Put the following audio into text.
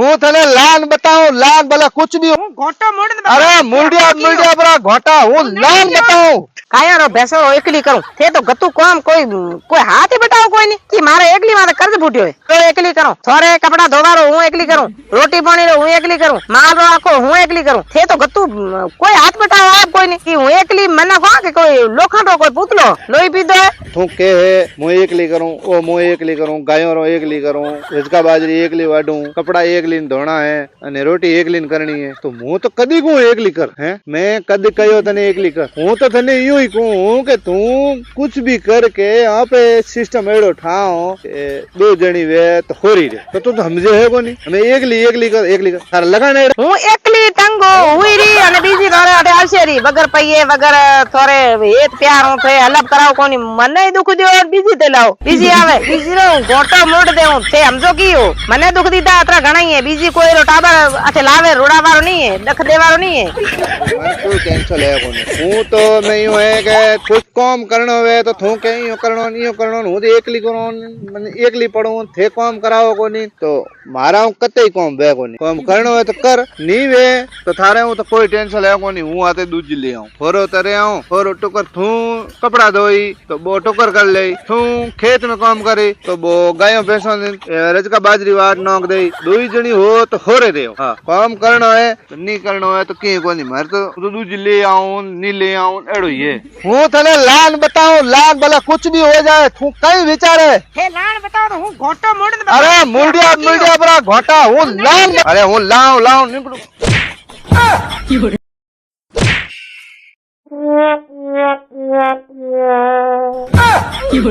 હું તને લાન બતાવું લાન ભલા कुछ भी હું ઘોટો મોડ ને अरे मुंडिया बड़ा घोटा हूँ लान बताऊं કાયા રો ભેસો એકલી કરું તે તો ગતું કોમ કોઈ હાથ બતાવો કોઈ ની કે મારે એકલી મારે કર્જ ફૂટ્યો હોય તો એકલી કરું થોરે કપડા ધોવારો હું એકલી કરું રોટી પાણી રો હું એકલી કરું માલ રો આખો હું એકલી કરું તે તો ગતું કોઈ હાથ બતાવો આપ કોઈ ની કે હું એકલી મને કો કે કોઈ લોખંડો કોઈ પૂતલો લોહી પીધો तू के है मुझे एकली करूं ओ मुझे एकली करूं गायों रो एकली करूं हिजका बाजरी एकली वाडूं कपड़ा एकली धोना है अने रोटी एकली करनी है तो मु तो कदी को एकली कर हैं मैं कदी कयो तने एकली कर हूं तो तने यूं ही कहूं के तू कुछ भी करके यहाँ पे सिस्टम एड़ो ठाओ दो जणी वे तो होरी रे तो तू तो समझे है कोनी हमें एकली कर तार लगाने હું એકલી ટંગો હુઈ રી અને બીજી થોરે અડે આવશે રી વગર પૈયે વગર થોરે હેત પ્યાર હું થે હલપ કરાવ કોની મને દુખ દે બીજી તે લાવ બીજી આવે બીજી રો ગોટો મોડ દેઉં તે સમજો કીયો મને દુખ દીધા અતરા ઘણાઈ હે બીજી કોઈ રો ટાબર આછે લાવે રોડા વાળો नहीं है दख देवारो नहीं है कोई टेंशन है कोनी हूं तो मैं यूं है के कुछ काम करनो वे तो थू के यूं करनो हूं तो एकली करो मैंने एकली पढूं थे काम कराओ कोनी तो मारा हूं कतई काम वे कोनी काम करनो है तो कर नी वे तो थारे हूं तो कोई टेंशन है कोनी हूं आते दूज ले आऊं फोरो तरे आऊं फोरो टुकर थू कपड़ा धोई तो बो टुकर कर ले थू खेत में काम करे तो बो गायों भैंसों रजका बाजरी वाट नोक दे दुई जणी हो तो होरे देओ हां काम करनो है तो नी करनो है तो के कोनी मार तो दूज ले आऊं नी ले आऊं एड़ो ही है हूं तने लान बताऊं लान भला कुछ भी हो जाए तू कई विचार है हे लान बताओ तो हूं घोटो मोड़ दे अरे मुंडिया बड़ा घोटा हूं लान अरे हूं लाऊं निकलू You're